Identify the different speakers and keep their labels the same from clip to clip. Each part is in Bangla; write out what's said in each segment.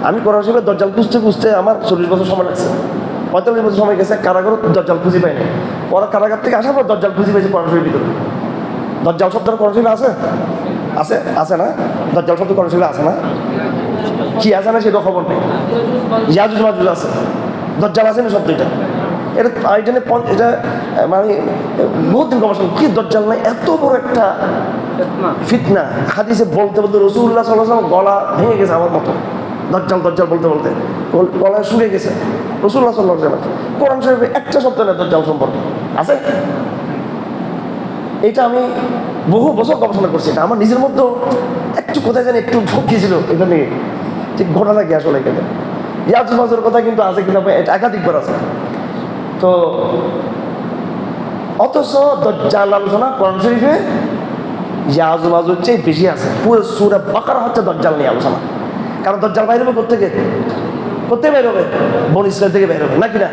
Speaker 1: আমি কোরআন শরীফের দজ্জাল খুঁজতে খুঁজতে আমার 40 বছর সময় লাগছে, 45 বছর সময় গেছে, কারাগারও দজ্জাল খুঁজে পাইনি। পরে কারাগার থেকে আসার পর দজ্জাল খুঁজে পেয়েছি কোরআন শরীফের ভিতরে। দজ্জাল শব্দটা কোরআন শরীফে আছে? আছে, আছে না? দজ্জাল শব্দ কোরআন শরীফে আছে না? কি আছে না সেটা খবর নেই। ইয়াজুজ মাজুজ আছে, দজ্জাল আছে না শব্দ? এটা এটা মানে বহুত দিন গবেষণা, কি দজ্জাল নাই এত বড় একটা ফিতনা। হাদিসে বলতে বলতে রাসূলুল্লাহ সাল্লাল্লাহু আলাইহি ওয়াসাল্লাম গলা ভেঙে গেছে আমার মতো, দজ্জাল দজ্জাল বলতে বলতে গলা শুকিয়ে গেছে। রাসূলুল্লাহ সাল্লাল্লাহু আলাইহি ওয়াসাল্লাম কোরআন শরীফে একটা শব্দ না দজ্জাল সম্পর্কে আছে। এটা আমি বহু বছর গবেষণা করছি, এটা আমার নিজের মধ্যেও একটু কোথায় জানি একটু ভক্তি ছিল এটা নিয়ে, ঠিক ঘটনা কি আসলে এখানে। ইয়াজুজ মাজুজের কথা কিন্তু আছে, কিন্তু এটা একাধিকবার আছে। তো অথচ দজ্জাল আলোচনা কোরআন শরীফে ইয়াজুজ মাজুজের চেয়ে বেশি আছে। পুরো সূরা বাকারা হচ্ছে দজ্জাল নিয়ে আলোচনা। কারণ দজ্জাল বাইরে হবে কোত্থেকে? কোথায় বের হবে? বনী ইসরাইল থেকে বের হবে, নাকি না?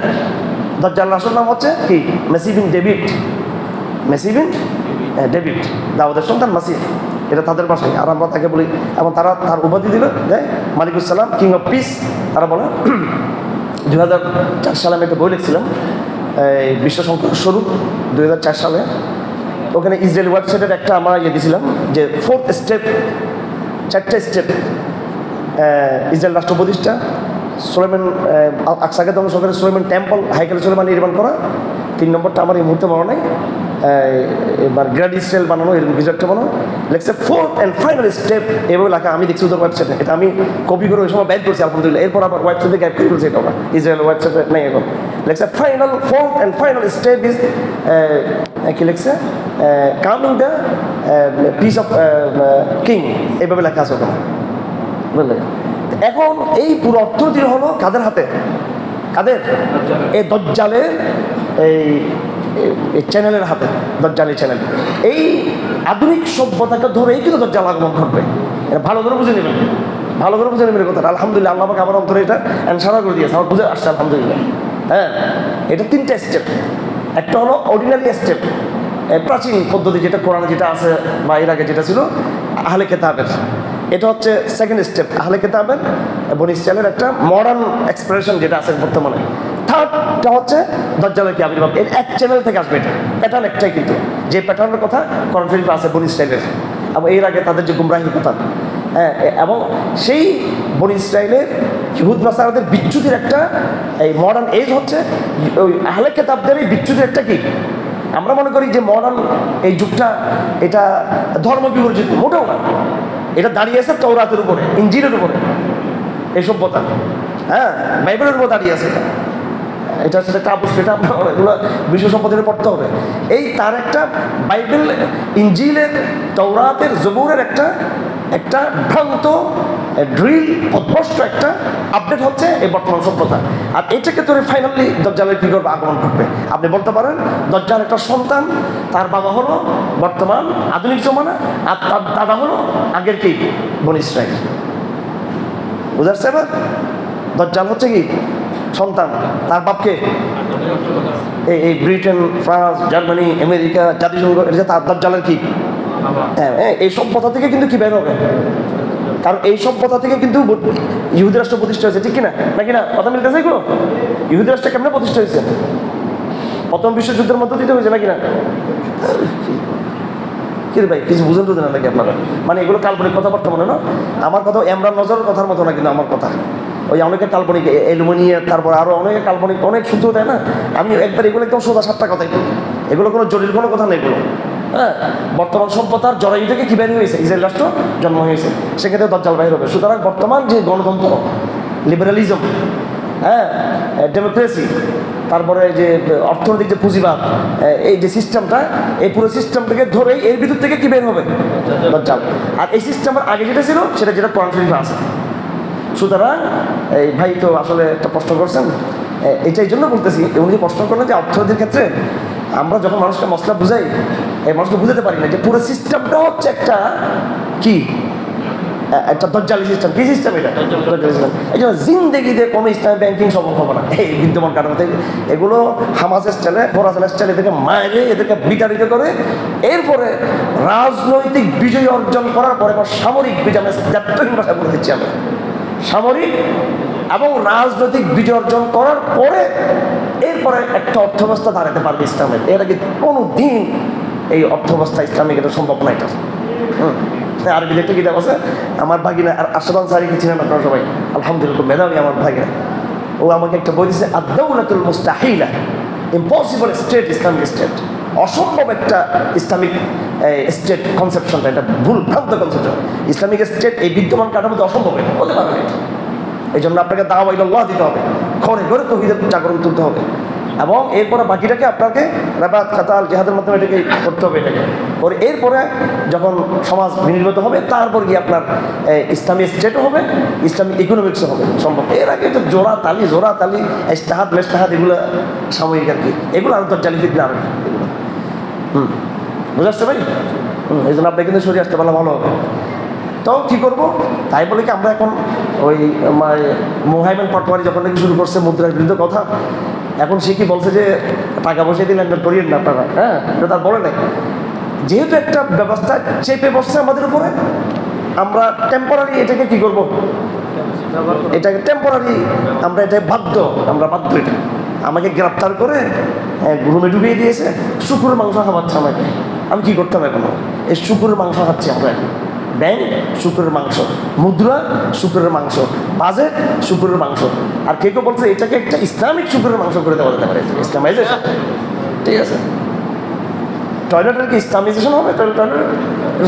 Speaker 1: দজ্জাল আসল নাম হচ্ছে কি? মেসিহ বিন ডেভিড। মেসিহ বিন ডেভিড, দাউদের সন্তান মাসিহ, এটা তাদের ভাষায়। আর আমরা তাকে বলি, এবং তারা তার উপাধি দিল মালিকুসসালাম, কিং অফ পিস। তারা বলে 2004 সালে আমি একটা বই লিখছিলাম, এই বিশ্ব সংকট শুরু 2004 সালে। ওখানে ইসরায়েল ওয়েবসাইটের একটা আমরা দিয়েছিলাম যে 4th স্টেপ, 4টে স্টেপ ইসরায়েল রাষ্ট্র প্রতিষ্ঠা, সুলাইমান আকসাকে ধ্বংস করে সুলাইমান টেম্পল, হাইকেল সুলাইমান নির্মাণ করা। 3 নম্বরটা আমার এই মুহূর্তে মনে নাই, এবার গ্র্যান্ড ইসরায়েল বানানো, এরকম কিছু একটা বানানো লেখছে। 4th অ্যান্ড ফাইনাল স্টেপ এভাবে লেখা আমি দেখছি ওদের ওয়েবসাইটে। এটা আমি কপি করে ওই সময় বাইর করছি আলহামদুলিল্লাহ। এরপর আবার ওয়েবসাইটে গ্যাপ করে ফেলছি, এটা ওরা ইসরায়েল ওয়েবসাইটে নেই এখন। লেখছে final 4th and final step is কি লেখছে, coming the piece of king, এইভাবে লেখা আছে ওখানে, বুঝলেন? এখন এই পুরো অর্থনীতি হলো কাদের হাতে? কাদের? এই দজ্জালের এই চ্যানেলের হাতে, দজ্জালি চ্যানেল। এই আধুনিক সভ্যতাকে ধরেই কিন্তু দজ্জাল আগমন ঘটবে। এটা ভালো করে বুঝে নেবেন, ভালো করে বুঝে নেবেন কথাটা। আলহামদুলিল্লাহ আল্লাহ আমাকে আমার অন্তরে এটা অ্যানসার করে দিয়েছে, আমার বুঝে আসছে আলহামদুলিল্লাহ। হ্যাঁ, এটা 3টে স্টেপ। একটা হলো অর্ডিনারি স্টেপ, প্রাচীন পদ্ধতি, যেটা কোরআনে যেটা আছে বা এর আগে যেটা ছিল আহলে কেতাবের। এটা হচ্ছে সেকেন্ড স্টেপ, আহলে কেতাবের বনী ইসরাইলের একটা মডার্ন এক্সপ্রেশন যেটা আছে বর্তমানে। থার্ডটা হচ্ছে দজ্জালের কি আবির্ভাব। এর এক চ্যানেল থেকে আসবে, এটা প্যাটার্ন একটাই, কিন্তু যে প্যাটার্নের কথা কোরআন শরীফে আছে বনী ইসরাইলের, এবং এর আগে তাদের যে গুমরাহির কথা। হ্যাঁ, এবং সেই বনী ইসরাইলের ইহুদ নাসারাদের বিচ্যুতির একটা এই মডার্ন এজ হচ্ছে ওই আহলে কেতাবদের এই বিচ্যুতির একটা কি। আমরা মনে করি যে মডার্ন এই যুগটা এটা ধর্ম বিবর্জিত, মোটেও না। এটা দাঁড়িয়ে আছে তওরাতের উপরে, ইনজিলের উপরে, এই সভ্যতা। হ্যাঁ, বাইবেলের উপর দাঁড়িয়ে আছে। এটা সেটা কাবুস, সেটা এগুলো বিশ্ব সম্পদের পড়তে হবে। এই তার একটা বাইবেল, ইনজিলের, তওরাতের, জবুরের একটা একটা ভ্রান্ত ড্রিল, অস্পষ্ট একটা আপডেট হচ্ছে এই বর্তমান সভ্যতা। আর এটাকে ধরে ফাইনালি দজ্জালের কি করবে? আগমন ঘটবে। আপনি বলতে পারেন দজ্জাল একটা সন্তান, তার বাবা হলো বর্তমান আধুনিক জমানা, আর তার দাদা হলো আগের কি বনী ইসরাইল। বুঝা যাচ্ছে এবার? দজ্জাল হচ্ছে কি সন্তান, তার বাপকে এই ব্রিটেন, ফ্রান্স, জার্মানি, আমেরিকা, জাতিসংঘ, এটা তার দজ্জালের কি। হ্যাঁ, এই সভ্যতা থেকে কিন্তু কি বের হবে? কারণ এই সভ্যতা থেকে কিন্তু ইহুদি রাষ্ট্র প্রতিষ্ঠা হয়েছে, ঠিক কিনা? নাকি না? কথা মিলতেছে এগুলো? ইহুদি রাষ্ট্র কেমন প্রতিষ্ঠা হয়েছে? প্রথম বিশ্বযুদ্ধের মধ্য দিয়ে হয়েছে, নাকি না? কি রে ভাই, কিছু বুঝেন না নাকি আপনারা? মানে এগুলো কাল্পনিক কথাবার্তা মনে না? আমার কথা এমরান নজরের কথার মতো না, কিন্তু আমার কথা ওই অনেকে কাল্পনিক, অ্যালুমিনিয়াম, তারপর আরও অনেকে কাল্পনিক, অনেক সূত্র দেয় না। আমি একবার এগুলো একদম সোজা সাতটা কথাই বলি, এগুলো কোনো জটিল কোনো কথা নেই এগুলো। হ্যাঁ, বর্তমান সভ্যতার জরায়ু থেকে কী বের হয়েছে? ইসরায়েল রাষ্ট্র জন্ম হয়েছে, সেক্ষেত্রে দজ্জাল বাইর হবে। সুতরাং বর্তমান যে গণতন্ত্র, লিবারালিজম, হ্যাঁ, ডেমোক্রেসি, তারপরে যে অর্থনৈতিক যে পুঁজিবাদ, এই যে সিস্টেমটা, এই পুরো সিস্টেমটাকে ধরেই এর ভিতর থেকে কী বের হবে? দজ্জাল। আর এই সিস্টেমের আগে যেটা ছিল সেটা যেটা কোরআন শরীফে আছে। সুতরাং এই ভাই তো আসলে একটা প্রশ্ন করছেন, এটা এই জন্য বলতেছি, উনি যে প্রশ্ন করলেন যে অর্থনীতির ক্ষেত্রে আমরা যখন মানুষকে মশলা বুঝাই, এই মানুষকে বুঝাতে পারি না যে পুরো সিস্টেমটা হচ্ছে একটা কি, একটা দজ্জালি সিস্টেম। কি সিস্টেম এটা? দজ্জালি সিস্টেম। এই জন্য জিন্দেগিতে কোনো ইসলামী ব্যাংকিং সম্ভব হবে না এই বিদ্যমান কারণে। এগুলো হামাস স্টাইলে, ফরাসন স্টাইলে এদেরকে মায়েরে, এদেরকে বিতাড়িত করে, এরপরে রাজনৈতিক বিজয় অর্জন করার পরে সামরিক বিজয়, জাতীয় ভাষা বলে দিচ্ছি আমরা, সামরিক এবং রাজনৈতিক বিজয় অর্জন করার পরে এরপরে একটা অর্থব্যবস্থা দাঁড়াতে পারবে ইসলামের। এর আগে কোনো দিন এই অর্থব্যবস্থা ইসলামিক এটা সম্ভব না। এটা আরবি একটা কিতাব আছে আমার ভাগিনা আর আশরাফ সারিকে ছিলেন আপনারা সবাই, আলহামদুলিল্লাহ মেধাবী আমার ভাগিনা। ও আমাকে একটা বই দিয়েছে আদ-দাওলাতুল মুস্তাহিলা, ইম্পসিবল স্টেট, ইসলামিক স্টেট, অসম্ভব একটা ইসলামিক স্টেট কনসেপশনটা, এটা ভুল ভ্রান্ত কনসেপশন। ইসলামিক স্টেট এই বিদ্যমান কাঠামোতে অসম্ভব হতে পারবে না। এই জন্য আপনাকে দাওয়া ইলাল্লাহ দিতে হবে, ঘরে ঘরে তৌহিদের জাগরণ তুলতে হবে, এবং এরপরে বাকিটাকে আপনাকে রাবাত কাতাল জিহাদের মাধ্যমে এটাকে করতে হবে। এটাকে পরে এরপরে যখন সমাজ বিনির্মিত হবে তারপর গিয়ে আপনার ইসলামী স্টেটও হবে, ইসলামিক ইকোনমিক্সও হবে সম্ভব। এর আগে তো জোড়া তালি ইস্তাহাদ মেস্তাহাদ এগুলো সাময়িক আর কি, এগুলো আরো তো জালি ফিতনা আর এগুলো। বুঝে আসছে ভাই? এই জন্য আপনি কিন্তু সরিয়ে আসতে পারলে ভালো হবে। তো কী করবো, তাই বলে কি আমরা এখন ওই মোহাইমেন পাটোয়ারি যখন নাকি শুরু করছে মুদ্রার বিরুদ্ধে কথা, এখন সে কি বলছে যে টাকা পয়সা দিলেন করিয়েন না আপনারা, হ্যাঁ এটা তার বলে নাই। যেহেতু একটা ব্যবস্থা চেপে বসছে আমাদের উপরে, আমরা টেম্পোরারি এটাকে কি করব, এটাকে টেম্পোরারি আমরা এটা বাধ্য এটা আমাকে গ্রেপ্তার করে রুমে ডুবিয়ে দিয়েছে, শুকুরের মাংস খাওয়াচ্ছে আমাকে। আমি কি করতাম এখনো, এই শুকুরের মাংস খাচ্ছি আমরা এখন। ব্যাংক শুকুরের মাংস, মুদ্রা শুকুরের মাংস, বাজেট শুকুরের মাংস। আর কেউ বলছে এটাকে একটা ইসলামিক শুকুরের মাংস করে দেওয়া যেতে পারে, ইসলামাইজেশন। ঠিক আছে, টয়লেটের কি ইসলামাইজেশন হবে? টয়লেটের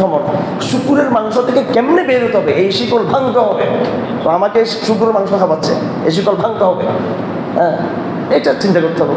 Speaker 1: সম্ভব। শুকুরের মাংস থেকে কেমনে বের হতে হবে, এই শিকল ভাঙতে হবে। তো আমাকে শুকুরের মাংস খাওয়াচ্ছে, এই শিকল ভাঙতে হবে। হ্যাঁ, এটা চিন্তা করতে হবে।